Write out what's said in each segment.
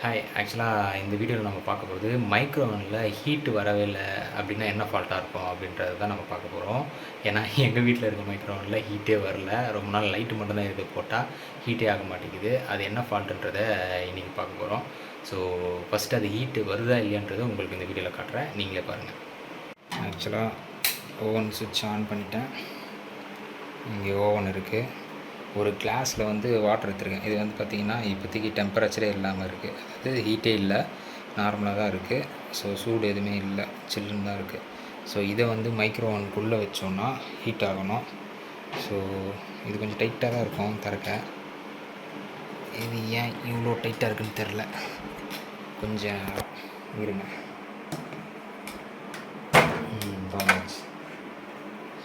Hi. ஆக்சுவலாக இந்த வீடியோவில் நம்ம பார்க்க போகிறது மைக்ரோவனில் ஹீட் வரவே இல்லை அப்படின்னா என்ன ஃபால்ட்டாக இருக்கும் அப்படின்றது தான் நம்ம பார்க்க போகிறோம். ஏன்னா எங்கள் வீட்டில் இருக்க மைக்ரோவனில் ஹீட்டே வரல. ரொம்ப நாள் லைட்டு மட்டும்தான் இது போட்டால் ஹீட்டே ஆக மாட்டேங்குது. அது என்ன ஃபால்ட்டுன்றதை இன்றைக்கி பார்க்க போகிறோம். ஸோ ஃபஸ்ட்டு அது ஹீட்டு வருதா இல்லையான்றதை உங்களுக்கு இந்த வீடியோவில் காட்டுறேன், நீங்களே பாருங்கள். ஆக்சுவலாக ஓவன் சுவிட்ச் ஆன் பண்ணிட்டேன். இங்கே ஓவன் இருக்குது. ஒரு கிளாஸில் வந்து வாட்டர் எடுத்துருக்கேன். இது வந்து பார்த்திங்கன்னா இப்போதைக்கு டெம்பரேச்சரே இல்லாமல் இருக்குது. அதாவது ஹீட்டே இல்லை, நார்மலாக தான் இருக்குது. ஸோ சூடு எதுவுமே இல்லை, சில்லுன்னு தான் இருக்குது. ஸோ இதை வந்து மைக்ரோவனுக்குள்ளே வச்சோன்னா ஹீட் ஆகணும். ஸோ இது கொஞ்சம் டைட்டாக தான் இருக்கும் திறக்க. இது ஏன் இவ்வளோ டைட்டாக இருக்குதுன்னு தெரில, கொஞ்சம் இருங்க.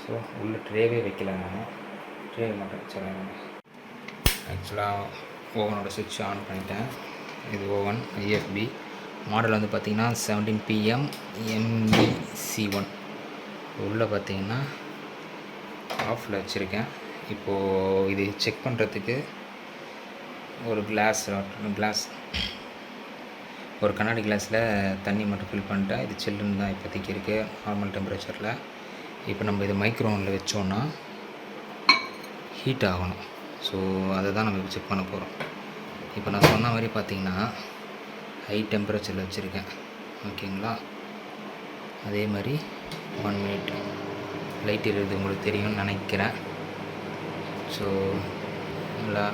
ஸோ உள்ள ட்ரேவே வைக்கல, நான் ட்ரே மட்டும் வச்சுருவேன். ஆக்சுவலாக ஓவனோட சுவிட்ச் ஆன் பண்ணிட்டேன். இது ஓவன் ஐஎஃப்பி மாடல் வந்து பார்த்திங்கன்னா 17 PM MEC1. உள்ளே பார்த்திங்கன்னா ஆஃபில் வச்சுருக்கேன். இப்போது இது செக் பண்ணுறதுக்கு ஒரு கிளாஸ் ஒரு கண்ணாடி கிளாஸில் தண்ணி மட்டும் ஃபில் பண்ணிட்டேன். இது சில்லுன்னு தான் இப்போதைக்கு இருக்குது, நார்மல் டெம்பரேச்சரில். இப்போ நம்ம இதை மைக்ரோவனில் வச்சோன்னா ஹீட் ஆகணும். ஸோ அதை தான் நம்ம செக் பண்ண போகிறோம். இப்போ நான் சொன்ன மாதிரி பார்த்திங்கன்னா ஹை டெம்பரேச்சரில் வச்சுருக்கேன், ஓகேங்களா. அதே மாதிரி 1 மினிட் லைட் இருக்குது, உங்களுக்கு தெரியும்னு நினைக்கிறேன். ஸோ நல்லா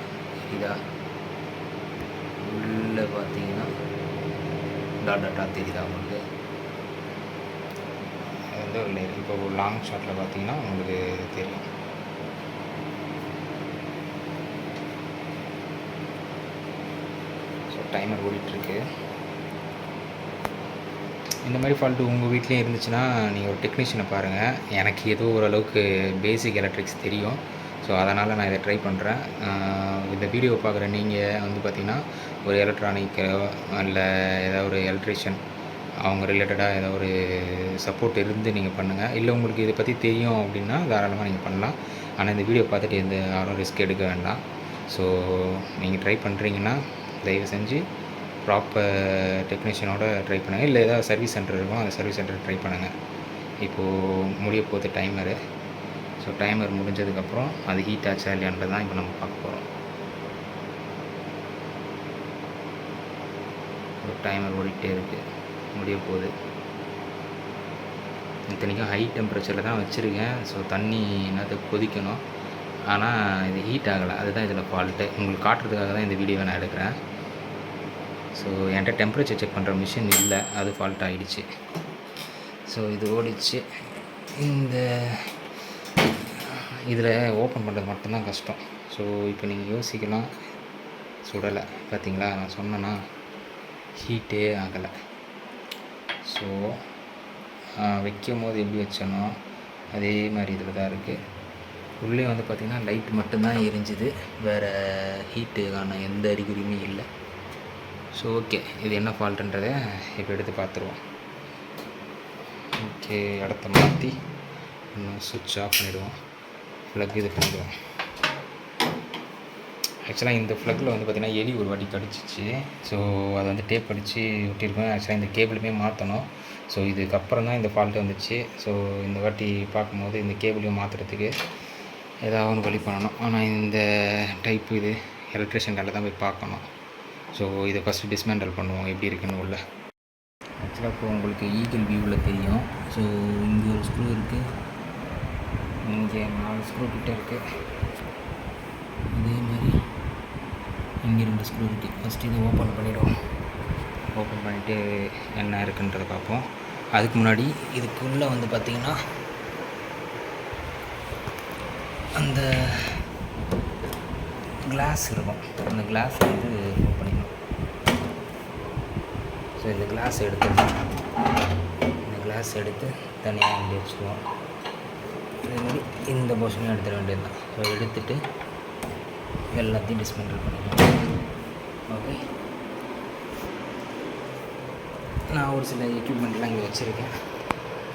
இதா உள்ளே பார்த்தீங்கன்னா டாட்டா தெரியுதா உங்களுக்கு? அது வந்து ஒரு லேயர். இப்போ ஒரு லாங் ஷாட்டில் பார்த்தீங்கன்னா உங்களுக்கு தெரியும். டைமர் ஓடிட்டுருக்கு. இந்த மாதிரி ஃபால்ட்டு உங்கள் வீட்லேயே இருந்துச்சுன்னா நீங்கள் ஒரு டெக்னீஷியனை பாருங்கள். எனக்கு ஏதோ ஓரளவுக்கு பேசிக் எலக்ட்ரிக்ஸ் தெரியும். ஸோ அதனால் நான் இதை ட்ரை பண்ணுறேன். இந்த வீடியோவை பார்க்குற நீங்கள் வந்து பார்த்திங்கன்னா ஒரு எலக்ட்ரானிக் இல்லை ஏதாவது ஒரு எலக்ட்ரிஷியன் அவங்க ரிலேட்டடாக ஏதாவது ஒரு சப்போர்ட் இருந்து நீங்கள் பண்ணுங்கள். இல்லை உங்களுக்கு இதை பற்றி தெரியும் அப்படின்னா தாராளமாக நீங்கள் பண்ணலாம். ஆனால் இந்த வீடியோ பார்த்துட்டு எந்த யாரும் ரிஸ்க் எடுக்க வேண்டாம். ஸோ நீங்கள் ட்ரை பண்ணுறீங்கன்னா தயவு செஞ்சு ப்ராப்பர் டெக்னீஷியனோட ட்ரை பண்ணுங்கள். இல்லை ஏதாவது சர்வீஸ் சென்டர் இருக்கும், அந்த சர்வீஸ் சென்டர் ட்ரை பண்ணுங்கள். இப்போது முடிய போகுது டைமரு. ஸோ டைமர் முடிஞ்சதுக்கப்புறம் அது ஹீட் ஆச்சா இல்லையான்றது தான் இப்போ நம்ம பார்க்க போகிறோம். டைமர் ஓடிக்கிட்டே இருக்குது, முடிய போகுது. இத்தனைக்கும் ஹை டெம்பரேச்சரில் தான் வச்சுருக்கேன். ஸோ தண்ணி என்னத்துக்கு கொதிக்கணும், ஆனால் இது ஹீட் ஆகலை. அதுதான் இதில் ஃபால்ட்டு. உங்களுக்கு காட்டுறதுக்காக தான் இந்த வீடியோவை நான் எடுக்கிறேன். ஸோ என்கிட்ட டெம்பரேச்சர் செக் பண்ணுற மிஷின் இல்லை, அது ஃபால்ட் ஆகிடுச்சு. ஸோ இது ஓடிச்சு. இந்த இதில் ஓப்பன் பண்ணுறது மட்டும்தான் கஷ்டம். ஸோ இப்போ நீங்கள் யோசிக்கலாம், சுடலை பார்த்தீங்களா, நான் சொன்னேன்னா ஹீட்டே ஆகலை. ஸோ வைக்கும் போது எப்படி வச்சனோ அதே மாதிரி இதில் தான் இருக்குது. உள்ளே வந்து பார்த்திங்கன்னா லைட் மட்டும்தான் எரிஞ்சுது, வேறு ஹீட்டுக்கான எந்த அறிகுறியுமே இல்லை. ஸோ ஓகே, இது என்ன ஃபால்ட்டுன்றதை இப்போ எடுத்து பார்த்துருவோம். ஓகே, இடத்த மாற்றி இன்னும் சுவிட்ச் ஆஃப் பண்ணிவிடுவோம், ப்ளக் இது பண்ணிவிடுவோம். ஆக்சுவலாக இந்த ப்ளக்கில் வந்து பார்த்திங்கன்னா எலி ஒரு வாட்டி கடிச்சிச்சு. ஸோ அதை வந்து டேப் அடித்து ஒட்டியிருக்கோம். ஆக்சுவலாக இந்த கேபிளுமே மாற்றணும். ஸோ இதுக்கப்புறம் தான் இந்த ஃபால்ட்டு வந்துச்சு. ஸோ இந்த வாட்டி பார்க்கும்போது இந்த கேபிளையும் மாற்றுறதுக்கு ஏதாவது ஒன்று வழி பண்ணணும். ஆனால் இந்த டைப்பு இது எலக்ட்ரிஷியன் கடையில் தான் போய் பார்க்கணும். ஸோ இதை ஃபஸ்ட்டு டிஸ்மேண்டல் பண்ணுவோம் எப்படி இருக்குன்னு உள்ள. ஆக்சுவலாக இப்போ உங்களுக்கு ஈகிள் வியூவில் தெரியும். ஸோ இங்கே ஒரு ஸ்க்ரூ இருக்குது, இங்கே 4 ஸ்க்ரூ கிட்டே இருக்குது. இதே மாதிரி இங்கே 2 ஸ்க்ரூ இருக்குது. ஃபஸ்ட்டு இதை ஓப்பன் பண்ணிவிடுவோம். ஓப்பன் பண்ணிவிட்டு என்ன இருக்குன்றதை பார்ப்போம். அதுக்கு முன்னாடி இதுக்குள்ளே வந்து பார்த்திங்கன்னா அந்த கிளாஸ் இருக்கும். அந்த கிளாஸ் வந்து ரிமூவ் பண்ணிக்கணும். ஸோ இந்த கிளாஸ் எடுத்து தனியாக இங்கே வச்சுக்குவோம். அதேமாதிரி இந்த போர்ஷனையும் எடுத்துட வேண்டியது தான். ஸோ எடுத்துகிட்டு எல்லாத்தையும் டிஸ்மேண்டில் பண்ணிக்கலாம். ஓகே, நான் ஒரு சில எக்யூப்மெண்ட்லாம் இங்கே வச்சுருக்கேன்.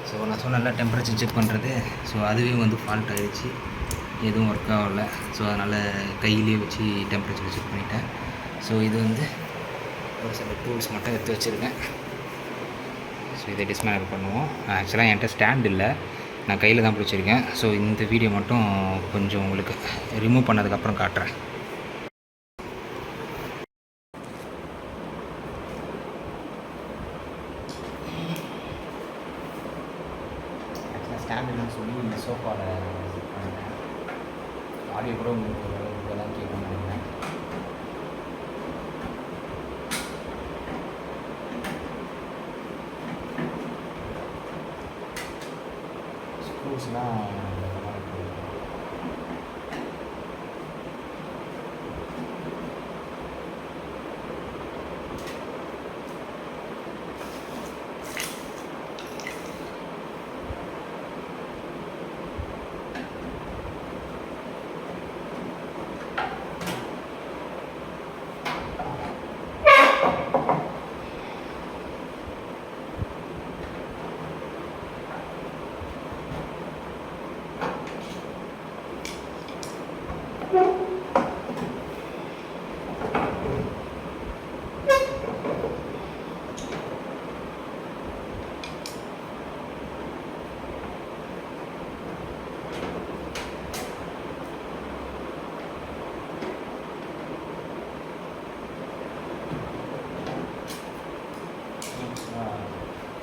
ஸோ நான் சொன்னல டெம்பரேச்சர் செக் பண்ணுறது. ஸோ அதுவே வந்து ஃபால்ட் ஆகிடுச்சு, எதுவும் ஒர்க் ஆகலை. ஸோ அதனால் கையிலே வச்சு டெம்பரேச்சர் செக் பண்ணிட்டேன். ஸோ இது வந்து ஒரு சில டூல்ஸ் மட்டும் எடுத்து வச்சுருக்கேன். ஸோ இதை டிஸ்மேனபிள் பண்ணுவோம். ஆக்சுவலாக என்கிட்ட ஸ்டாண்ட் இல்லை, நான் கையில் தான் பிடிச்சிருக்கேன். ஸோ இந்த வீடியோ மட்டும் கொஞ்சம் உங்களுக்கு ரிமூவ் பண்ணதுக்கப்புறம் காட்டுறேன். ஆக்சுவலாக ஸ்டாண்ட் இல்லைன்னு சொல்லி இந்த சோஃபாவில் செட் பண்ணிட்டேன். ஆடியோ கூட உங்களுக்கு ஓரளவுக்கு தான் கேட்கணும்னு நினைக்கிறேன். ஸ்க்ரூஸ்லாம்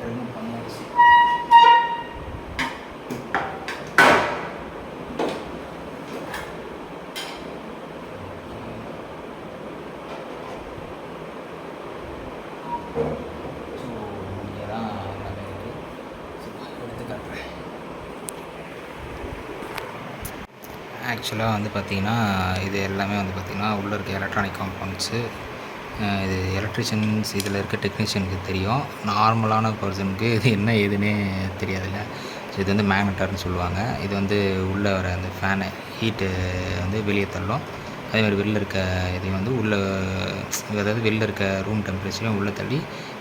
ரிமூவ் பண்ணியாச்சு. ஸோ இங்கே தான் எல்லாமே இருக்குது. ஸோ எடுத்து காட்டுறேன். ஆக்சுவலாக வந்து பார்த்திங்கன்னா இது எல்லாமே வந்து பார்த்திங்கன்னா உள்ளே இருக்க எலக்ட்ரானிக் காம்பவுண்ட்ஸு. இது எலக்ட்ரிஷியன்ஸ் இதில் இருக்க டெக்னீஷியனுக்கு தெரியும். நார்மலான பர்சனுக்கு இது என்ன ஏதுன்னே தெரியாதுல்ல. ஸோ இது வந்து மேக்னெட்டார்னு சொல்லுவாங்க. இது வந்து உள்ளே வர அந்த ஃபேனை ஹீட்டு வந்து வெளியே தள்ளும். அதேமாதிரி வெளில இருக்க இதையும் வந்து உள்ளே, அதாவது வெளில இருக்க ரூம் டெம்பரேச்சரையும் உள்ளே தள்ளி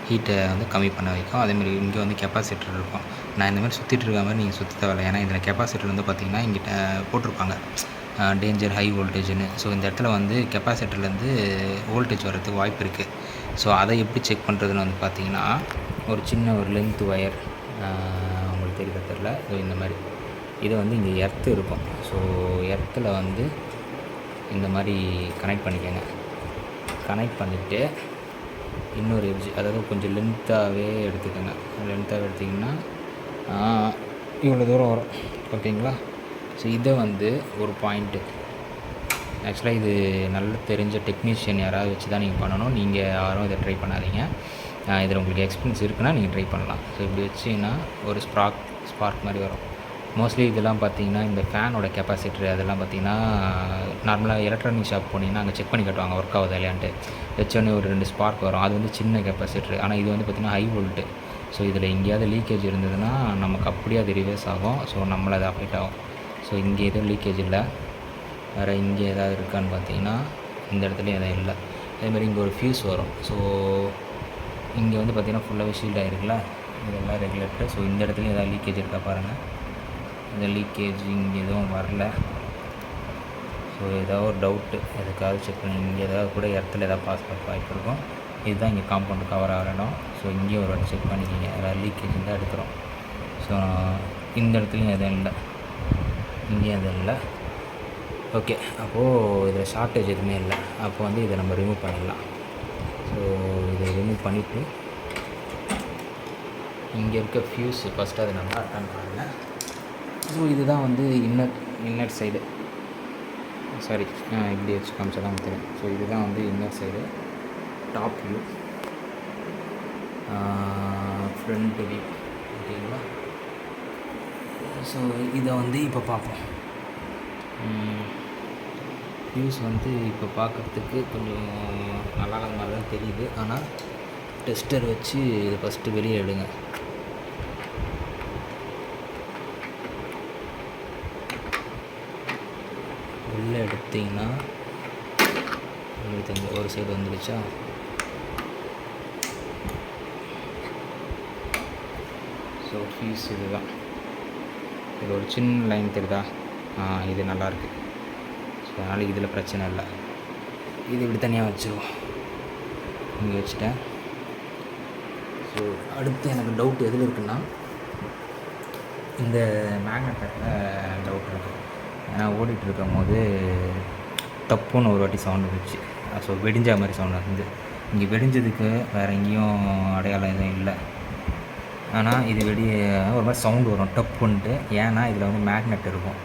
ஹீட்டை வந்து கம்மி பண்ண வைக்கும். அதேமாதிரி இங்கே வந்து கெப்பாசிட்டர் இருக்கும். நான் இந்த மாதிரி சுற்றிட்டு இருக்க மாதிரி நீங்கள் சுற்றி தேவையில்லை. ஏன்னா இதில் கெப்பாசிட்டர் வந்து பார்த்திங்கன்னா இங்கிட்ட போட்டிருப்பாங்க டேஞ்சர் ஹை வோல்டேஜ்னு. ஸோ இந்த இடத்துல வந்து கெப்பாசிட்டர்லேருந்து வோல்டேஜ் வர்றதுக்கு வாய்ப்பு இருக்குது. ஸோ அதை எப்படி செக் பண்ணுறதுன்னு வந்து பார்த்திங்கன்னா, ஒரு சின்ன ஒரு லென்த் ஒயர் உங்களுக்கு தெரியல. ஸோ இந்த மாதிரி இதை வந்து இங்கே எர்த்து இருக்கும். ஸோ எர்த்தில் வந்து இந்த மாதிரி கனெக்ட் பண்ணிக்கோங்க. கனெக்ட் பண்ணிவிட்டு இன்னொரு எட்ஜ், அதாவது கொஞ்சம் லென்த்தாகவே எடுத்துக்கோங்க. லென்த்தாக எடுத்திங்கன்னா இவ்வளோ தூரம் வரும். ஓகேங்களா? ஸோ இதை வந்து ஒரு பாயிண்ட்டு, ஆக்சுவலாக இது நல்ல தெரிஞ்ச டெக்னீஷியன் யாராவது வச்சு தான் நீங்கள் பண்ணணும். நீங்கள் யாரும் இதை ட்ரை பண்ணாதீங்க. இதில் உங்களுக்கு எக்ஸ்பீரியன்ஸ் இருக்குன்னா நீங்கள் ட்ரை பண்ணலாம். ஸோ இப்படி வச்சிங்கன்னா ஒரு ஸ்பார்க் மாதிரி வரும். மோஸ்ட்லி இதெல்லாம் பார்த்திங்கன்னா இந்த ஃபேனோட கெப்பாசிட்டர் அதெல்லாம் பார்த்திங்கன்னா நார்மலாக எலக்ட்ரானிக் ஷாப் போனீங்கன்னா அங்கே செக் பண்ணி காட்டுவாங்க ஒர்க் ஆகுது இல்லையான்ட்டு. வச்சோடனே ஒரு 2 ஸ்பார்க் வரும். அது வந்து சின்ன கெப்பாசிட்டர். ஆனால் இது வந்து பார்த்திங்கன்னா ஹை வோல்ட்டு. ஸோ இதில் எங்கேயாவது லீக்கேஜ் இருந்ததுன்னா நமக்கு அப்படியே அது ரிவர்ஸ் ஆகும். ஸோ நம்மளை அது அஃபெக்ட் ஆகும். ஸோ இங்கே எதுவும் லீக்கேஜ் இல்லை. வேறு இங்கே எதாவது இருக்கான்னு பார்த்தீங்கன்னா இந்த இடத்துலையும் எதாவது இல்லை. அதேமாதிரி இங்கே ஒரு ஃபியூஸ் வரும். ஸோ இங்கே வந்து பார்த்திங்கன்னா ஃபுல்லாகவே ஷீல்ட் ஆகிருக்குல்ல, இதெல்லாம் ரெகுலேட்டர். ஸோ இந்த இடத்துலையும் எதாவது லீக்கேஜ் இருக்கா பாருங்கள். இந்த லீக்கேஜ் இங்கே எதுவும் வரல. ஸோ ஏதாவது ஒரு டவுட்டு எதுக்காவது செக் பண்ணி இங்கே எதாவது கூட இடத்துல எதாவது பாஸ் பண்ண வாய்ப்பு இருக்கும். இதுதான் இங்கே காம்பவுண்டு கவர் ஆகிற இடம். ஸோ இங்கேயும் ஒரு வாட்டி செக் பண்ணிக்கிங்க. எதாவது லீக்கேஜ் இருந்தால் எடுத்துரும். ஸோ இந்த இடத்துலையும் எதுவும் இல்லை, இங்கேயும் எதுவும் இல்லை. ஓகே, அப்போது இதில் ஷார்ட்டேஜ் எதுவுமே இல்லை. அப்போ வந்து இதை நம்ம ரிமூவ் பண்ணிடலாம். ஸோ இதை ரிமூவ் பண்ணிவிட்டு இங்கே இருக்க ஃபியூஸ் ஃபஸ்ட்டு அதை நம்ம அட்டன் பண்ணுங்கள். ஸோ இதுதான் வந்து இன்னர் சைடு, சாரி இப்படி வச்சு காமிச்சா தான் தெரியும். ஸோ இதுதான் வந்து inner side, top view, front view. ஓகேங்களா? ஸோ இதை வந்து இப்போ பார்ப்போம். வியூஸ் வந்து இப்போ பார்க்குறதுக்கு கொஞ்சம் நல்லா மாதிரி தான் தெரியுது. ஆனால் டெஸ்டர் வச்சு இதை ஃபஸ்ட்டு வெளியே எடுங்க. வெளில எடுத்திங்கன்னா உங்களுக்கு ஒரு சைடு வந்துடுச்சா? ஸோ ஃபீஸ் இதுதான். இது ஒரு சின்ன லைன் தெரியுதா? இது நல்லாயிருக்கு. ஸோ அதனால் இதில் பிரச்சனை இல்லை. இது இப்படி தனியாக வச்சுருவோம். இங்கே வச்சுட்டேன். ஸோ அடுத்து எனக்கு டவுட் எதில் இருக்குன்னா, இந்த மேக்னெட்டில் டவுட் இருக்குது. ஏன்னா ஓடிட்டு இருக்கும் போது தப்புன்னு ஒரு வாட்டி சவுண்டு வந்துச்சு. ஸோ வெடிஞ்ச மாதிரி சவுண்டு வந்து இங்கே வெடிஞ்சதுக்கு வேறு எங்கேயும் அடையாளம் எதுவும் இல்லை. ஆனால் இது ஒரு மாதிரி சவுண்டு வரும் டப்புன்ட்டு. ஏன்னா இதில் வந்து மேக்னெட் இருக்கும்.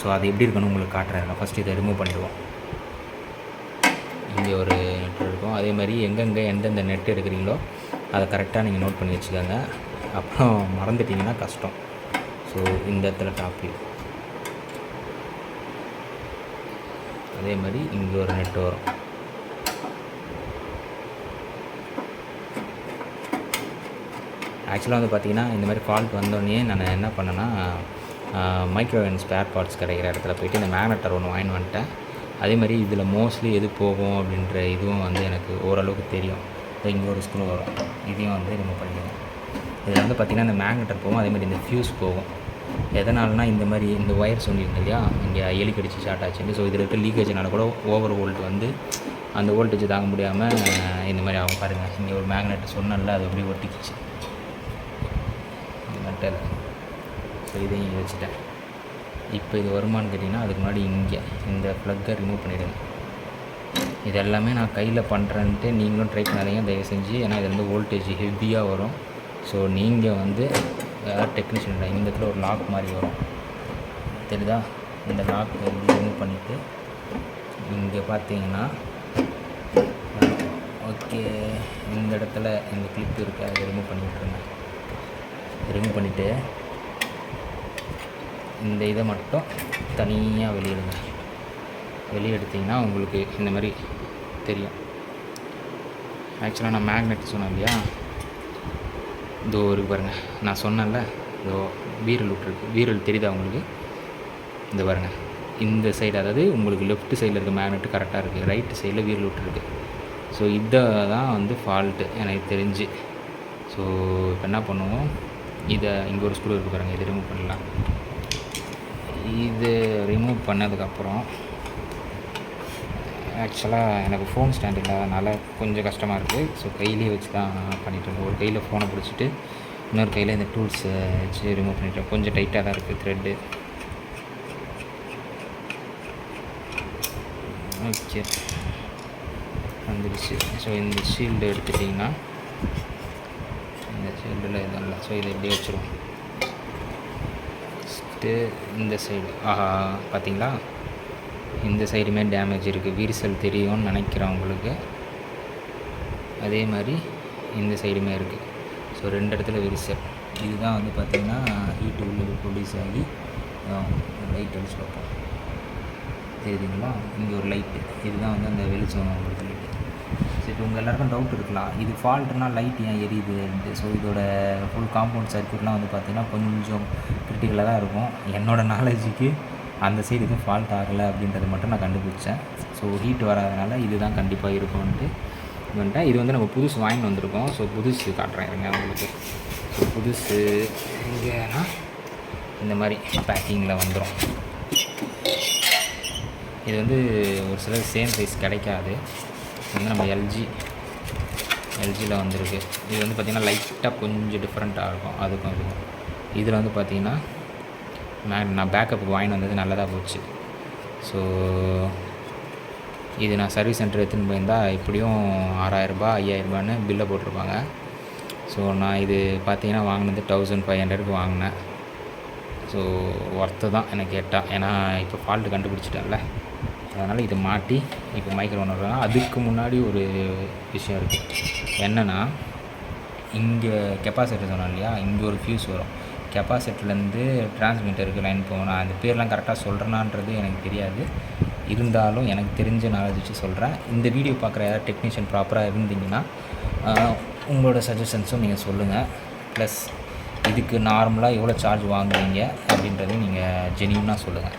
ஸோ அது எப்படி இருக்குன்னு உங்களுக்கு காட்டுறேன். ஃபஸ்ட்டு இதை ரிமூவ் பண்ணிடுவோம். இங்கே ஒரு நெட் இருக்கும். அதே மாதிரி எங்கெங்கே எந்தெந்த நெட் எடுக்கிறீங்களோ அதை கரெக்டாக நீங்கள் நோட் பண்ணி வச்சுக்கோங்க. அப்புறம் மறந்துட்டிங்கன்னா கஷ்டம். ஸோ இந்த இடத்துல டாப் அதே மாதிரி இங்கே ஒரு நெட் வரும். ஆக்சுவலாக வந்து பார்த்திங்கன்னா இந்த மாதிரி ஃபால்ட் வந்தோடனே நான் என்ன பண்ணேன்னா, மைக்ரோவேவ் ஸ்பேர் பார்ட்ஸ் கிடைக்கிற இடத்துல போய்ட்டு இந்த மேக்னெட்டர் ஒன்று வாங்கி வந்துட்டேன். அதே மாதிரி இதில் மோஸ்ட்லி எது போகும் அப்படின்ற இதுவும் வந்து எனக்கு ஓரளவுக்கு தெரியும். இங்கே ஒரு ஸ்க்ரூ வரும், இதையும் வந்து ரிமூவ் பண்ணிக்கணும். இதில் வந்து பார்த்திங்கன்னா இந்த மேக்னெட்டர் போகும், அதே மாதிரி இந்த ஃபியூஸ் போகும். எதனால்னா இந்த மாதிரி இந்த ஒயர் சொன்னீங்க இல்லையா, இங்கே எலி கடிச்சு ஷார்ட் ஆச்சுன்னு. ஸோ இதில் இருக்க லீக்கேஜ்னால கூட ஓவர் வோல்ட் வந்து அந்த வோல்டேஜ் தாங்க முடியாமல் இந்த மாதிரி ஆகும். பாருங்கள், இங்கே ஒரு மேக்னெட் சொன்னல, அது அப்படியே ஒட்டிக்கிச்சு மெட்டல். ஸோ இதையும் இங்கே வச்சுட்டேன். இப்போ இது வருமானு கேட்டிங்கன்னா, அதுக்கு முன்னாடி இங்கே இந்த ப்ளக்கை ரிமூவ் பண்ணிவிடுங்க. இது எல்லாமே நான் கையில் பண்ணுறேன்ட்டு நீங்களும் ட்ரை பண்ணாதீங்க தயவு செஞ்சு. ஏன்னா இது வந்து வோல்டேஜ் ஹெவியாக வரும். ஸோ நீங்கள் வந்து யாராவது டெக்னீஷியன் இல்லை, இந்த இடத்துல ஒரு லாக் மாதிரி வரும் தெரியுதா. இந்த லாக் ரிமூவ் பண்ணிவிட்டு இங்கே பார்த்தீங்கன்னா ஓகே, இந்த இடத்துல இந்த கிளிப் இருக்குது, அதை ரிமூவ் பண்ணி விட்ருங்க. ரிமூவ் பண்ணிவிட்டு இந்த இதை மட்டும் தனியாக வெளியிடுங்க. வெளியே எடுத்திங்கன்னா உங்களுக்கு இந்த மாதிரி தெரியும். ஆக்சுவலாக நான் மேக்னெட் சொன்னேன் இல்லையா, இதோ இருக்கு பாருங்கள். நான் சொன்னேன்ல, இதோ வீரல் விட்டுருக்கு. வீரல் தெரியுதா உங்களுக்கு? இந்த பாருங்கள், இந்த சைடு, அதாவது உங்களுக்கு லெஃப்ட் சைடில் இருக்க மேக்னெட்டு கரெக்டாக இருக்குது, ரைட்டு சைடில் வீரல் விட்டுருக்கு. ஸோ இதை தான் வந்து ஃபால்ட்டு எனக்கு தெரிஞ்சு. ஸோ இப்போ என்ன பண்ணுவோம், இதை இங்கே ஒரு ஸ்க்ரூ இருக்குது பாருங்கள், இதை ரிமூவ் பண்ணலாம். இது ரிமூவ் பண்ணதுக்கப்புறம் ஆக்சுவலாக எனக்கு ஃபோன் ஸ்டாண்ட் இல்லாதனால கொஞ்சம் கஷ்டமாக இருக்குது. ஸோ கையிலேயே வச்சு தான் பண்ணிகிட்ருக்கேன். ஒரு கையில் ஃபோனை பிடிச்சிட்டு இன்னொரு கையில் இந்த டூல்ஸை வச்சு ரிமூவ் பண்ணிட்டேன். கொஞ்சம் டைட்டாக தான் இருக்குது த்ரெட்டு. ஓகே, வந்துடுச்சு. ஸோ இந்த ஷீல்டு எடுத்துட்டிங்கன்னா, இந்த ஷீல்டில் எதுவும் இல்லை. ஸோ இதை இப்படியே வச்சுருவோம். ஃபஸ்ட்டு இந்த சைடு, பார்த்தீங்களா, இந்த சைடுமே டேமேஜ் இருக்குது. விரிசல் தெரியும்னு நினைக்கிறேன் உங்களுக்கு. அதே மாதிரி இந்த சைடுமே இருக்குது. ஸோ 2 இடத்துல விரிசல். இதுதான் வந்து பார்த்திங்கன்னா ஹீட்டு உள்ளது ப்ரொடியூஸ் ஆகி லைட் அடிச்சு பார்ப்போம் தெரியுதுங்களா. இங்கே ஒரு லைட்டு, இதுதான் வந்து அந்த வெளிச்சம் உங்களுக்கு லைட்டு. சரி, இப்போ உங்கள் எல்லாருக்கும் டவுட் இருக்கலாம், இது ஃபால்ட்டுனா லைட் ஏன் எரியுது அப்படின்ட்டு. ஸோ இதோட ஃபுல் காம்பவுண்ட் சர்க்யூட்லாம் வந்து பார்த்திங்கன்னா கொஞ்சம் கிரிட்டிக்கலாக தான் இருக்கும். என்னோடய நாலேஜுக்கு அந்த சைடு எதுவும் ஃபால்ட் ஆகலை அப்படின்றத மட்டும் நான் கண்டுபிடிச்சேன். ஸோ ஹீட் வராதனால இதுதான் கண்டிப்பாக இருக்கும்ன்ட்டு வந்துட்டேன். இது வந்து நம்ம புதுசு வாங்கிட்டு வந்திருக்கோம். ஸோ புதுசு காட்டுறேன் இருங்க உங்களுக்கு. ஸோ புதுசு இங்கேனா இந்த மாதிரி பேக்கிங்கில் வந்துடும். இது வந்து ஒரு சிலர் சேம் சைஸ் கிடைக்காது. இது வந்து நம்ம எல்ஜியில் வந்திருக்கு. இது வந்து பார்த்திங்கன்னா லைட்டாக கொஞ்சம் டிஃப்ரெண்ட்டாக இருக்கும் அதுக்கும் இதுக்கும். இதில் வந்து பார்த்திங்கன்னா நான் பேக்கப்புக்கு வாங்கிட்டு வந்தது நல்லதாக போச்சு. ஸோ இது நான் சர்வீஸ் சென்டர் எடுத்துன்னு போயிருந்தால் எப்படியும் 6000 ரூபாய் 5000 ரூபான்னு பில்லை போட்டிருப்பாங்க. ஸோ நான் இது பார்த்தீங்கன்னா வாங்கினது 1500க்கு வாங்கினேன். ஸோ ஒர்த்து தான் எனக்கு கேட்டால். ஏன்னா இப்போ ஃபால்ட்டு கண்டுபிடிச்சிட்டேன்ல, அதனால் இதை மாட்டி இப்போ மைக்ரோ ஒன்று. அதுக்கு முன்னாடி ஒரு விஷயம் இருக்குது. என்னென்னா, இங்கே கெப்பாசிட்டர் சொன்னோம் இல்லையா, இங்கே ஒரு ஃபியூஸ் வரும். கெப்பாசிட்டர்லேருந்து டிரான்ஸ்மிட்டருக்கு லைன் போகணும். நான் அந்த பேர்லாம் கரெக்டாக சொல்கிறேனான்றது எனக்கு தெரியாது. இருந்தாலும் எனக்கு தெரிஞ்ச நாலேஜ் வச்சு சொல்கிறேன். இந்த வீடியோ பார்க்குற யாராவது டெக்னீஷியன் ப்ராப்பராக இருந்தீங்கன்னா உங்களோட சஜஷன்ஸும் நீங்கள் சொல்லுங்கள். ப்ளஸ் இதுக்கு நார்மலாக எவ்வளோ சார்ஜ் வாங்குவீங்க அப்படின்றதையும் நீங்கள் ஜென்யூனாக சொல்லுங்கள்.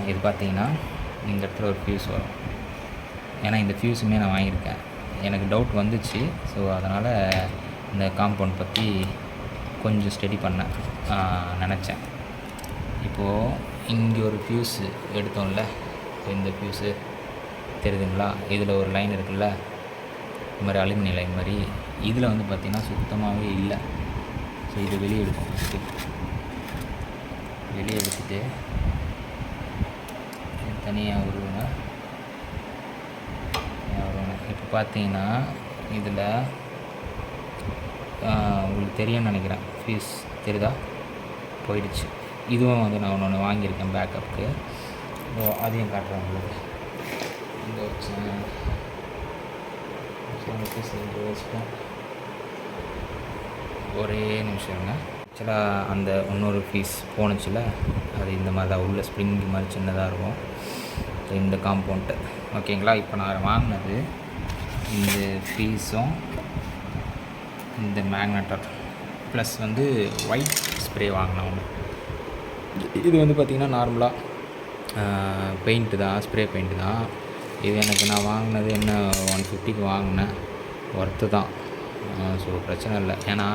இது பார்த்தீங்கன்னா இந்த இடத்துல ஒரு ஃபியூஸ் வரும். ஏன்னா இந்த ஃபியூஸுமே நான் வாங்கியிருக்கேன், எனக்கு டவுட் வந்துச்சு. ஸோ அதனால் இந்த காம்பவுண்ட் பற்றி கொஞ்சம் ஸ்டடி பண்ண நினச்சேன். இப்போது இங்கே ஒரு ஃபியூஸு எடுத்தோம்ல, இந்த ஃபியூஸு தெரியுதுங்களா, இதில் ஒரு லைன் இருக்குல்ல, இந்த மாதிரி அலுமினிய லைன் மாதிரி. இதில் வந்து பார்த்திங்கன்னா சுத்தமாகவே இல்லை. ஸோ இதை வெளியே எடுப்போம். ஃபஸ்ட்டு வெளியே எடுத்துகிட்டு தனியாக வருவேங்க. இப்போ பார்த்தீங்கன்னா இதில் உங்களுக்கு தெரியும்னு நினைக்கிறேன், ஃபீஸ் தெரியுதா, போயிடுச்சு. இதுவும் வந்து நான் ஒன்று வாங்கியிருக்கேன் பேக்கப்புக்கு. அதையும் காட்டுறேன் உங்களுக்கு. இந்த வச்சேன் வச்சுட்டேன். ஒரே நிமிஷம் இருங்க. ஆக்சுவலாக அந்த இன்னொரு ஃபீஸ் போணுச்சுல, அது இந்த மாதிரி தான் உள்ள ஸ்ப்ரிங் மாதிரி சின்னதாக இருக்கும். இந்த காம்பவுண்ட்டு ஓகேங்களா. இப்போ நான் வாங்கினது இந்த ஃபீஸும் இந்த மேக்னட்டர் ப்ளஸ் வந்து ஒயிட் ஸ்ப்ரே வாங்கினேன் ஒன்று. இது வந்து பார்த்திங்கன்னா நார்மலாக பெயிண்ட்டு தான், ஸ்ப்ரே பெயிண்ட்டு தான். இது எனக்கு நான் வாங்கினது என்ன 150க்கு வாங்கினேன், ஒர்த்து தான். ஸோ பிரச்சனை இல்லை. ஏன்னா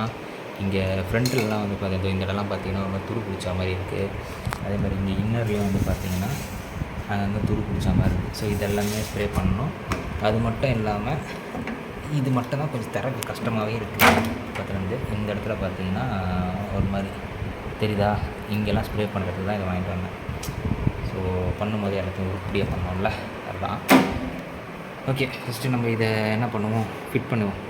இங்கே ஃப்ரண்ட்லலாம் வந்து பார்த்திங்கன்னா இந்த இடம்லாம் பார்த்திங்கன்னா ரொம்ப துரு பிடிச்ச மாதிரி இருக்குது. அதே மாதிரி இங்கே இன்னர்லேயும் வந்து பார்த்திங்கன்னா அங்கே துரு பிடிச்ச மாதிரி இருக்குது. ஸோ இதெல்லாமே ஸ்ப்ரே பண்ணணும். அது மட்டும் இல்லாமல் இது மட்டும் தான் கொஞ்சம் தரக்கு கஷ்டமாகவே இருக்குது. பக்கத்துலேருந்து இந்த இடத்துல பார்த்திங்கன்னா ஒரு மாதிரி தெரியுதா, இங்கெல்லாம் ஸ்ப்ரே பண்ணுறதுக்கு தான் இதை வாங்கிட்டு வந்தேன். ஸோ பண்ணும்போது எல்லாத்தையும் உருப்படியாக பண்ணோம்ல, அதுதான். ஓகே, ஃபஸ்ட்டு நம்ம இதை என்ன பண்ணுவோம், ஃபிட் பண்ணுவோம்.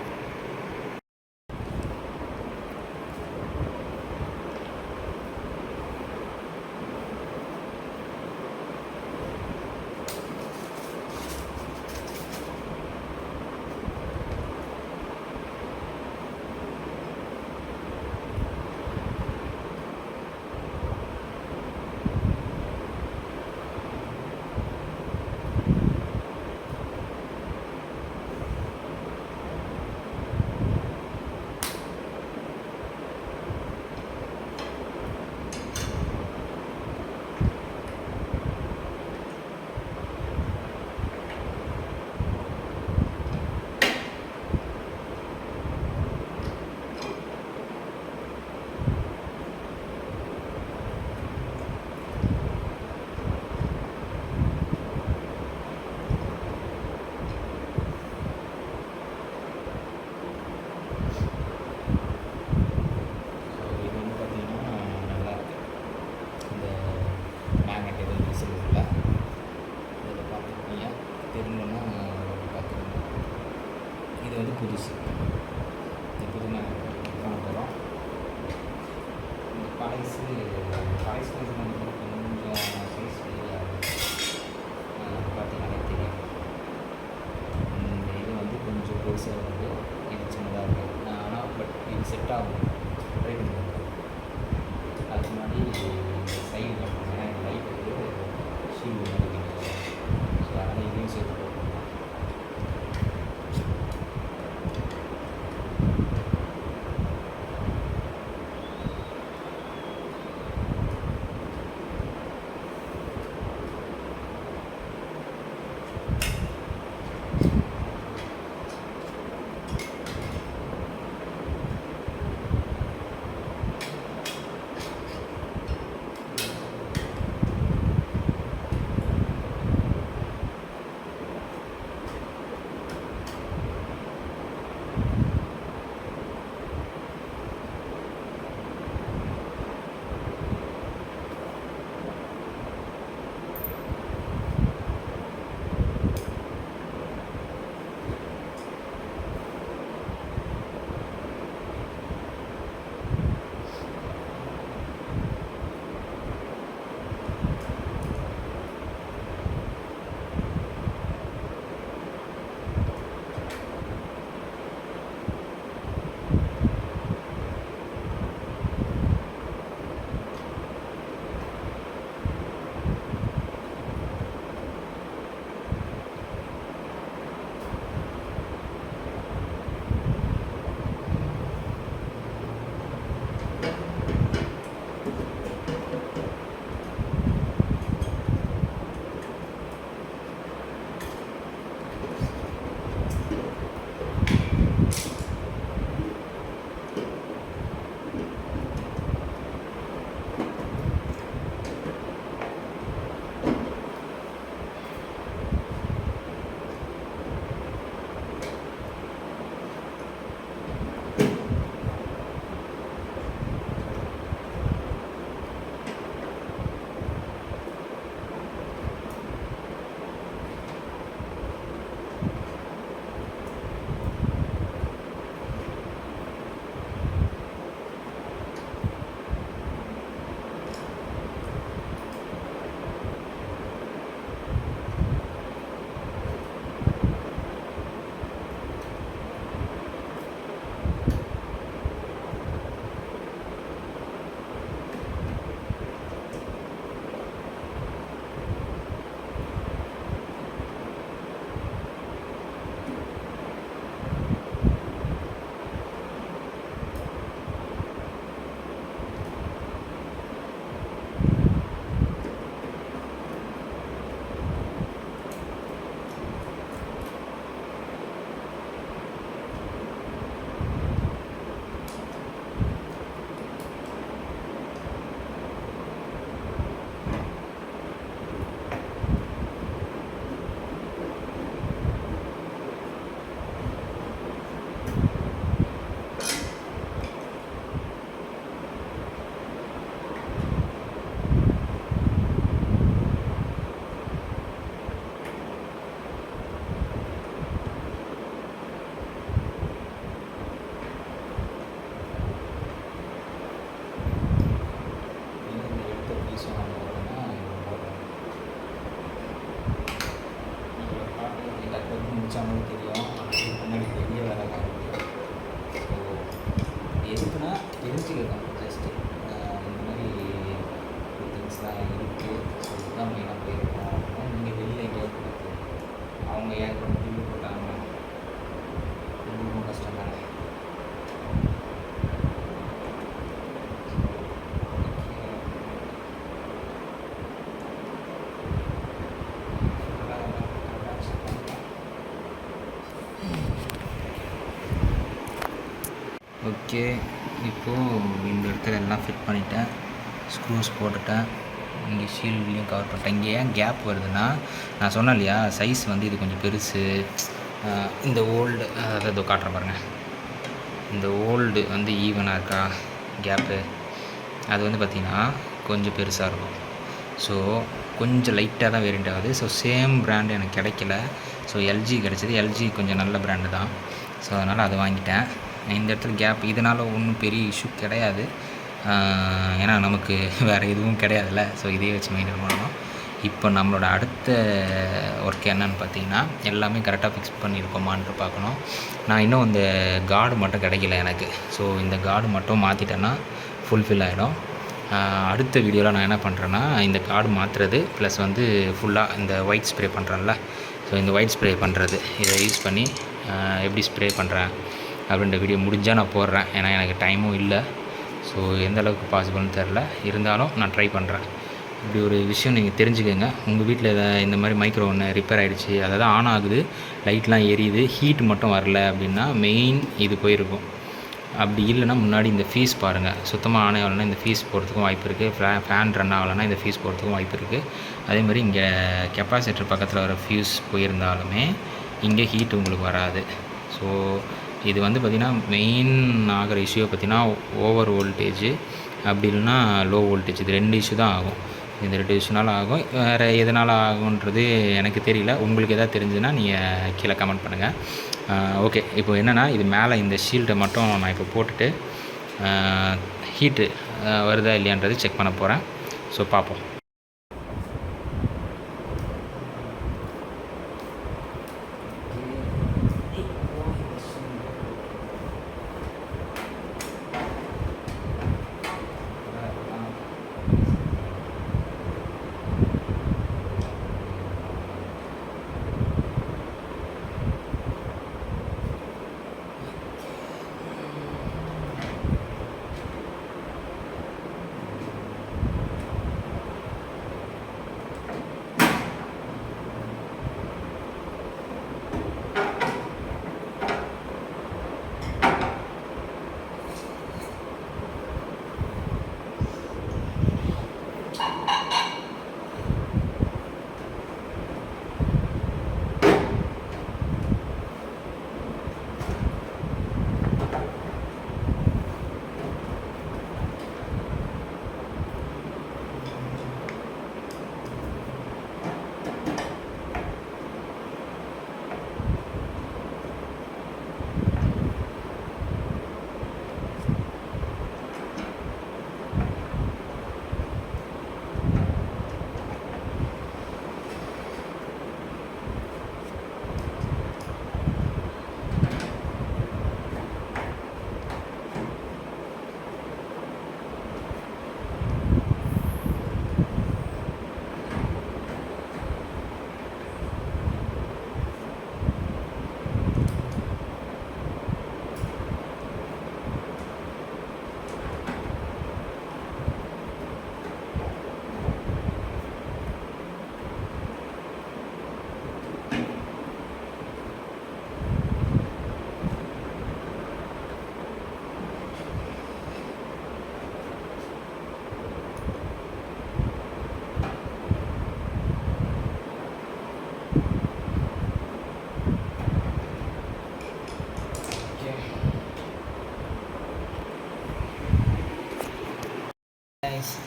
இது வந்து புதுசு, இது புது மேக்னெட் பண்ண போகிறோம். இந்த பழைசு கொஞ்சம் சைஸ் பார்த்தீங்கன்னா தெரியும். இந்த இது வந்து கொஞ்சம் பெருசாக இருக்குது, இது சின்னதாக இருக்குது. ஆனால் பட் இது செட் ஆகும், ட்ரை பண்ணி அதுக்கு முன்னாடி இந்த சைடு பார்த்தீங்கன்னா இந்த லைட்டுக்கு ஷீல்டு மாதிரி இருக்குது. ஸோ அதனால் இதையும் சேர்த்து போட்டுருக்கோம். ஓகே, இப்போது இந்த இடத்துல எல்லாம் ஃபிட் பண்ணிவிட்டேன், ஸ்க்ரூஸ் போட்டுட்டேன், இங்கே ஷீல்ட்லேயும் கவர் பண்ணிட்டேன். இங்கே ஏன் கேப் வருதுன்னா, நான் சொன்னேன் இல்லையா, சைஸ் வந்து இது கொஞ்சம் பெருசு. இந்த ஓல்டு அதை காட்டுறேன் பாருங்கள், இந்த ஓல்டு வந்து ஈவனாக இருக்கா கேப்பு, அது வந்து பார்த்திங்கன்னா கொஞ்சம் பெருசாக இருக்கும். ஸோ கொஞ்சம் லைட்டாக தான் வேரியண்ட் ஆகுது. ஸோ சேம் பிராண்டு எனக்கு கிடைக்கல. ஸோ எல்ஜி கிடச்சிது. எல்ஜி கொஞ்சம் நல்ல பிராண்டு தான். ஸோ அதனால் அதை வாங்கிட்டேன். இந்த இடத்துல கேப் இதனால் ஒன்றும் பெரிய இஷ்யூ கிடையாது. ஏன்னா நமக்கு வேறு எதுவும் கிடையாதுல்ல. ஸோ இதே வச்சு மெயின்டைன் பண்ணணும். இப்போ நம்மளோட அடுத்த ஒர்க் என்னன்னு பார்த்தீங்கன்னா, எல்லாமே கரெக்டாக ஃபிக்ஸ் பண்ணியிருக்கோமான்ட்டு பார்க்கணும். நான் இன்னும் இந்த கார்டு மட்டும் கிடைக்கல எனக்கு. ஸோ இந்த கார்டு மட்டும் மாற்றிட்டேன்னா ஃபுல்ஃபில் ஆகிடும். அடுத்த வீடியோவில் நான் என்ன பண்ணுறேன்னா, இந்த கார்டு மாற்றுறது ப்ளஸ் வந்து ஃபுல்லாக இந்த ஒயிட் ஸ்ப்ரே பண்ணுறேன்ல, ஸோ இந்த ஒயிட் ஸ்ப்ரே பண்ணுறது இதை யூஸ் பண்ணி எப்படி ஸ்ப்ரே பண்ணுறேன் அப்படின்ற வீடியோ முடிஞ்சால் நான் போடுறேன். ஏன்னா எனக்கு டைமும் இல்லை. ஸோ எந்த அளவுக்கு பாசிபிள்னு தெரில, இருந்தாலும் நான் ட்ரை பண்ணுறேன். இப்படி ஒரு விஷயம் நீங்கள் தெரிஞ்சுக்கோங்க. உங்கள் வீட்டில் இந்த மாதிரி மைக்ரோ ஒன்று ரிப்பேர் ஆகிடுச்சு, அதை தான் ஆன் ஆகுது, லைட்லாம் எரியுது, ஹீட் மட்டும் வரல அப்படின்னா மெயின் இது போயிருக்கும். அப்படி இல்லைனா முன்னாடி இந்த ஃபீஸ் பாருங்கள், சுத்தமாக ஆன் ஆகலைன்னா இந்த ஃபீஸ் போகிறதுக்கும் வாய்ப்பு இருக்குது. ஃபேன் ரன் ஆகலைன்னா இந்த ஃபீஸ் போகிறதுக்கும் வாய்ப்பு இருக்குது. அதேமாதிரி இங்கே கெப்பாசிட்டர் பக்கத்தில் வர ஃபியூஸ் போயிருந்தாலுமே இங்கே ஹீட் உங்களுக்கு வராது. ஸோ இது வந்து பார்த்திங்கன்னா மெயின் ஆகிற இஷ்யூவை பார்த்திங்கன்னா ஓவர் வோல்டேஜ் அப்படி இல்லைன்னா லோ வோல்டேஜ், இது 2 இஷ்யூ தான் ஆகும். இந்த 2 இஷ்யூனால் ஆகும். வேறு எதனால் ஆகுன்றது எனக்கு தெரியல. உங்களுக்கு எதாவது தெரிஞ்சுதுன்னா நீங்கள் கீழே கமெண்ட் பண்ணுங்கள். ஓகே, இப்போ என்னென்னா இது மேலே இந்த ஷீல்டை மட்டும் நான் இப்போ போட்டுட்டு ஹீட்டு வருதா இல்லையான்றது செக் பண்ண போகிறேன். ஸோ பார்ப்போம்.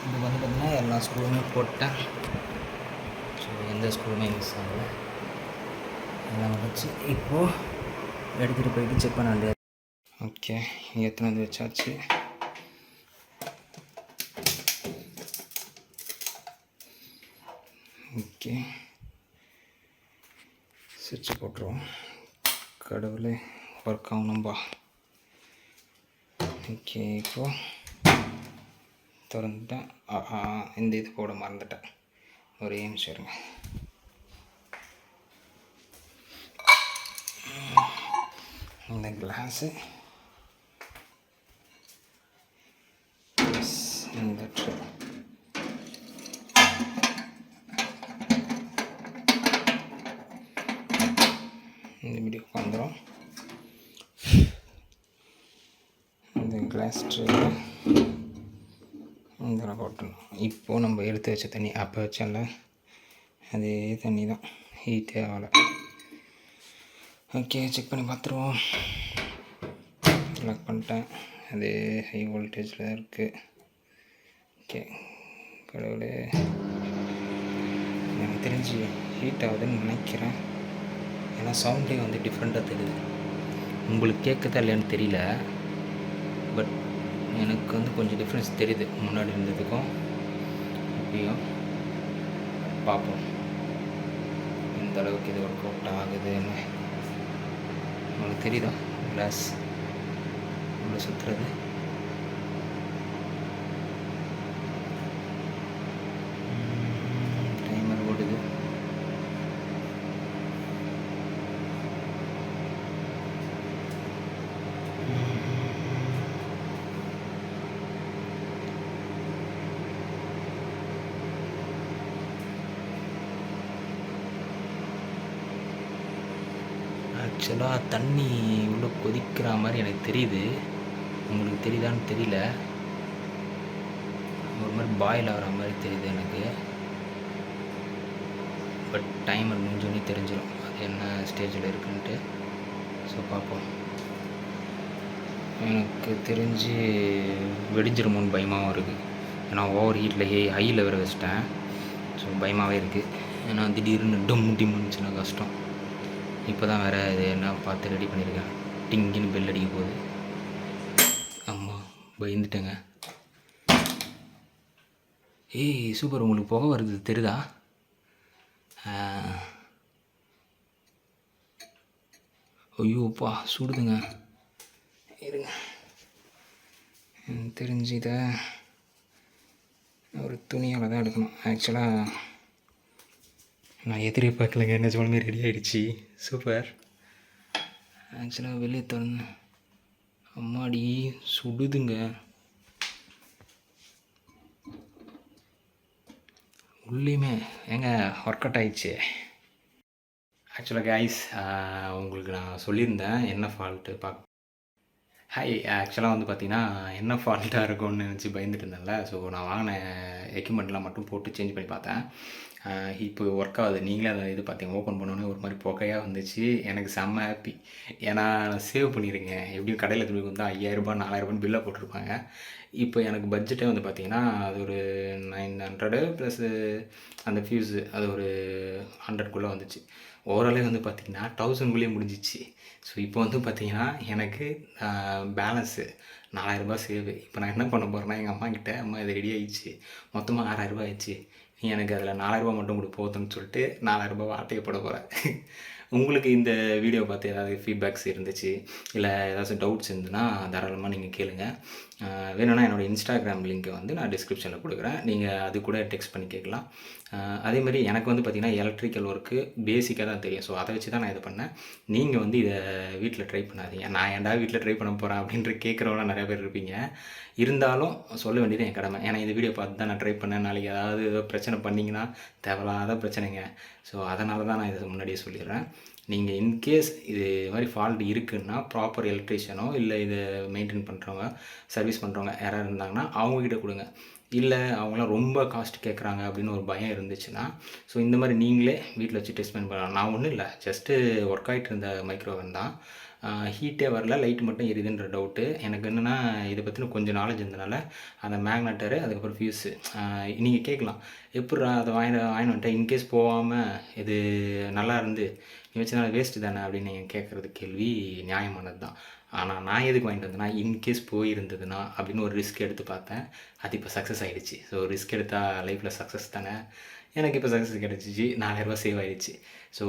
இது வந்து பார்த்திங்கன்னா எல்லா ஸ்க்ரூவுமே போட்டேன். ஸோ எந்த ஸ்க்ரூவுமே மிஸ் ஆகலை, எல்லாம் வச்சு இப்போது எடுத்துகிட்டு போயிட்டு செக் பண்ண வேண்டியது. ஓகே, இங்கே எத்தனை வந்து வச்சாச்சு. ஓகே, சுவிட்சை போட்டுருவோம். கடவுளே, ஒர்க் ஆகணும்பா. ஓகே, இப்போது திறந்துட்டேன். இந்த இது போட மறந்துட்டேன், ஒரே நிமிஷம் இருங்க. இந்த கிளாஸு இந்த ட்ரே, இந்த வீடியோக்கு வந்துடும். கிளாஸ் ட்ரே இதெல்லாம் போட்டணும். இப்போது நம்ம எடுத்து வச்ச தண்ணி அப்போ வச்சோம்ல அதே தண்ணி தான், ஹீட்டே ஆகலை. ஓகே, செக் பண்ணி பார்த்துருவோம். லாக் பண்ணிட்டேன். அது ஹை வோல்டேஜில் இருக்குது. ஓகே, கடவுளே, எனக்கு தெரிஞ்சு ஹீட் ஆகுதுன்னு நினைக்கிறேன். ஏன்னா சவுண்டே வந்து டிஃப்ரெண்ட்டாக தெரியுது. உங்களுக்கு கேட்குதா இல்லையான்னு தெரியல, பட் எனக்கு வந்து கொஞ்சம் டிஃப்ரென்ஸ் தெரியுது முன்னாடி இருந்ததுக்கும் இப்பயும். பார்ப்போம் எந்த அளவுக்கு இது ஒர்க் அவுட் ஆகுதுன்னு. உங்களுக்கு தெரியுதா கிளாஸ் இவ்வளோ சுற்றுறது? டைமர் ஓடுது. ஆக்சுவலாக தண்ணி இவ்வளோ கொதிக்கிற மாதிரி எனக்கு தெரியுது. உங்களுக்கு தெரியுதான்னு தெரியல. ஒரு மாதிரி பாயில் ஆகிற மாதிரி தெரியுது எனக்கு. பட் டைமர் முடிஞ்சோடனே தெரிஞ்சிடும் அது என்ன ஸ்டேஜில் இருக்குன்ட்டு. ஸோ பார்ப்போம். எனக்கு தெரிஞ்சு வெடிஞ்சிருமோன்னு பயமாகவும் இருக்குது. ஏன்னா ஓவர் ஹீட்டில் ஹையில் வேறு வச்சிட்டேன். ஸோ பயமாகவே இருக்குது. ஏன்னா திடீர்னு டிம்முச்சுன்னா கஷ்டம். இப்போ தான் வேறு இது என்ன பார்த்து ரெடி பண்ணியிருக்கேன். டிங்கின்னு பெல் அடிக்க போகுது. ஆமாம், பயந்துட்டேங்க. ஏய் சூப்பர், உங்களுக்கு புகை வருது தெரியுதா? ஐயோப்பா சுடுதுங்க. இருங்க, தெரிஞ்சு இதை ஒரு துணியால் தான் எடுக்கணும். ஆக்சுவலாக நான் எதிர்பார்க்கலைங்க, நிஜமாலுமே ரெடி ஆகிடுச்சி. சூப்பர். ஆக்சுவலாக வெளியே திறந்து அம்மாடி சுடுதுங்க. உள்ளேயுமே ஏங்க ஒர்க் அவுட் ஆகிடுச்சு. ஆக்சுவலாக கைஸ், உங்களுக்கு நான் சொல்லியிருந்தேன் என்ன ஃபால்ட்டு ஹாய். ஆக்சுவலாக வந்து பார்த்திங்கன்னா என்ன ஃபால்ட்டாக இருக்கும்னு நினச்சி பயந்துட்டு இருந்தேன்ல. ஸோ நான் வாங்கின எக்யூப்மெண்ட்லாம் மட்டும் போட்டு சேஞ்ச் பண்ணி பார்த்தேன். இப்போ ஒர்க் ஆகுது. நீங்களே அதை இது பார்த்தீங்க, ஓப்பன் பண்ணோன்னே ஒரு மாதிரி புகையாக வந்துச்சு. எனக்கு செம்ம ஹாப்பி. ஏன்னா நான் சேவ் பண்ணியிருக்கேன். எப்படியும் கடையில் துணி வந்து 5000 4000 பில்லை போட்டிருப்பாங்க. இப்போ எனக்கு பட்ஜெட்டே வந்து பார்த்திங்கன்னா அது ஒரு 900 ப்ளஸ்ஸு அந்த ஃபியூஸு அது ஒரு 100க்குள்ளே வந்துச்சு. ஓவராலே வந்து பார்த்திங்கன்னா 1000க்குள்ளேயே முடிஞ்சிச்சு. ஸோ இப்போ வந்து பார்த்திங்கன்னா எனக்கு பேலன்ஸு 4000 சேவு. இப்போ நான் என்ன பண்ண போகிறேன்னா எங்கள் அம்மா கிட்டே, அம்மா இது ரெடி ஆகிடுச்சு, மொத்தமாக 6000 ஆயிடுச்சு, நீ எனக்கு அதில் 4000 மட்டும் கொடு போதுன்னு சொல்லிட்டு 4000 வாட்டையை போட போகிறேன். உங்களுக்கு இந்த வீடியோ பார்த்து ஏதாவது ஃபீட்பேக்ஸ் இருந்துச்சு இல்லை ஏதாச்சும் டவுட்ஸ் இருந்துன்னா தாராளமாக நீங்கள் கேளுங்க. வேணும்னா என்னோடய இன்ஸ்டாகிராம் லிங்க்கை வந்து நான் டிஸ்கிரிப்ஷனில் கொடுக்குறேன். நீங்கள் அது கூட டெக்ஸ்ட் பண்ணி கேட்கலாம். அதேமாதிரி எனக்கு வந்து பார்த்திங்கன்னா எலக்ட்ரிக்கல் ஒர்க்கு பேசிக்காக தான் தெரியும். ஸோ அதை வச்சு தான் நான் இது பண்ணேன். நீங்கள் வந்து இதை வீட்டில் ட்ரை பண்ணாதீங்க. நான் ஏன்டா வீட்டில் ட்ரை பண்ண போகிறேன் அப்படின்ற கேட்குறவங்களாம் நிறையா பேர் இருப்பீங்க. இருந்தாலும் சொல்ல வேண்டியது என் கடமை. ஏன்னா இந்த வீடியோ பார்த்து தான் நான் ட்ரை பண்ணேன். நாளைக்கு ஏதாவது ஏதோ பிரச்சனை பண்ணிங்கன்னா தேவையில்லாத பிரச்சனைங்க. ஸோ அதனால தான் நான் இதை முன்னாடியே சொல்லிடுறேன். நீங்கள் இன்கேஸ் இது மாதிரி ஃபால்ட் இருக்குதுன்னா ப்ராப்பர் எலக்ட்ரிஷியனோ இல்லை இதை மெயின்டைன் பண்ணுறவங்க, சர்வீஸ் பண்ணுறவங்க யாராவது இருந்தாங்கன்னா அவங்கக்கிட்ட கொடுங்க. இல்லை அவங்களாம் ரொம்ப காஸ்ட் கேட்குறாங்க அப்படின்னு ஒரு பயம் இருந்துச்சுன்னா ஸோ இந்த மாதிரி நீங்களே வீட்டில் வச்சு டெஸ்ட் பண்ணி பண்ணலாம். நான் ஒன்றும் இல்லை, ஜஸ்ட்டு ஒர்க் ஆகிட்டு இருந்த மைக்ரோவேவன் தான். ஹீட்டே வரல, லைட் மட்டும் எரியுதுன்ற டவுட்டு. எனக்கு என்னென்னா இதை பற்றின கொஞ்சம் நாலேஜ் இருந்தனால அந்த மேக்னட்டரு அதுக்கப்புறம் ஃபியூஸு நீங்கள் கேட்கலாம், எப்பட்றா அதை வாங்கி வந்துட்டேன் இன்கேஸ் போகாமல் இது நல்லா இருந்து நீ வச்சதுனால வேஸ்ட்டு தானே அப்படின்னு நீங்கள் கேட்குறது கேள்வி நியாயமானது தான். ஆனால் நான் எதுக்கு வாங்கிட்டு வந்தேன்னா இன்கேஸ் போயிருந்ததுன்னா அப்படின்னு ஒரு ரிஸ்க் எடுத்து பார்த்தேன். அது இப்போ சக்ஸஸ் ஆகிடுச்சு. ஸோ ரிஸ்க் எடுத்தால் லைஃப்பில் சக்ஸஸ் தானே. எனக்கு இப்போ சக்ஸஸ் கிடச்சிச்சு, 4000 சேவ் ஆகிடுச்சு. ஸோ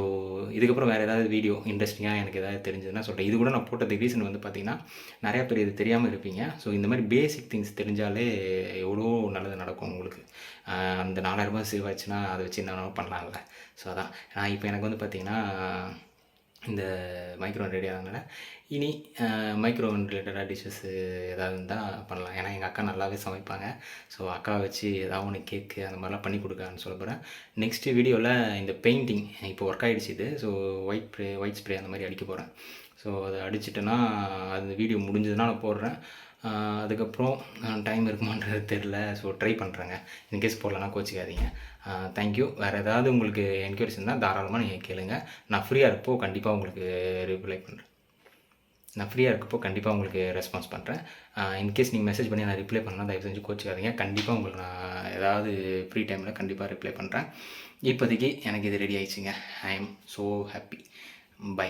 இதுக்கப்புறம் வேறு ஏதாவது வீடியோ இன்ட்ரெஸ்டிங்காக எனக்கு ஏதாவது தெரிஞ்சதுன்னா சொல்கிறேன். இது கூட நான் போட்டதுக்கு ரீசன் வந்து பார்த்திங்கன்னா நிறையா பேர் இது தெரியாமல் இருப்பீங்க. ஸோ இந்த மாதிரி பேசிக் திங்ஸ் தெரிஞ்சாலே எவ்வளோ நல்லது நடக்கும் உங்களுக்கு. அந்த 4000 சேவ் ஆச்சுன்னா அதை வச்சு என்ன பண்ணலாம்ல. ஸோ அதான் நான் இப்போ எனக்கு வந்து பார்த்திங்கன்னா இந்த மைக்ரோவன் ரெடி ஆனதுனால இனி மைக்ரோவன் ரிலேட்டடாக டிஷ்ஷஸ்ஸு ஏதாவது இருந்தால் பண்ணலாம். ஏன்னா எங்கள் அக்கா நல்லாவே சமைப்பாங்க. ஸோ அக்காவை வச்சு ஏதாவது ஒன்று கேக்கு அந்த மாதிரிலாம் பண்ணி கொடுக்கான்னு சொல்ல போகிறேன். நெக்ஸ்ட்டு வீடியோவில் இந்த பெயிண்டிங் இப்போ ஒர்க் ஆகிடுச்சு இது. ஸோ ஒயிட் ஸ்ப்ரே அந்த மாதிரி அடிக்க போகிறேன். ஸோ அதை அடிச்சிட்டேன்னா அது வீடியோ முடிஞ்சதுன்னா நான் போடுறேன். அதுக்கப்புறம் டைம் இருக்குமான்றது தெரில. ஸோ ட்ரை பண்ணுறேங்க. இன்கேஸ் போடலன்னா கோச்சிக்காதீங்க. தேங்க்யூ. வேறு ஏதாவது உங்களுக்கு என்கொயரிஸ் இருந்தால் தாராளமாக நீங்கள் கேளுங்க. நான் ஃப்ரீயாக இருக்கப்போ கண்டிப்பாக உங்களுக்கு ரிப்ளை பண்ணுறேன். நான் ஃப்ரீயாக இருக்கப்போ கண்டிப்பாக உங்களுக்கு ரெஸ்பான்ஸ் பண்ணுறேன். இன்கேஸ் நீங்கள் மெசேஜ் பண்ணி நான் ரிப்ளை பண்ணால் தயவு செஞ்சு கோச்சிக்காதீங்க. கண்டிப்பாக உங்களுக்கு நான் ஏதாவது ஃப்ரீ டைமில் கண்டிப்பாக ரிப்ளை பண்ணுறேன். இப்போதைக்கு எனக்கு இது ரெடி ஆயிடுச்சுங்க. I am so happy. By.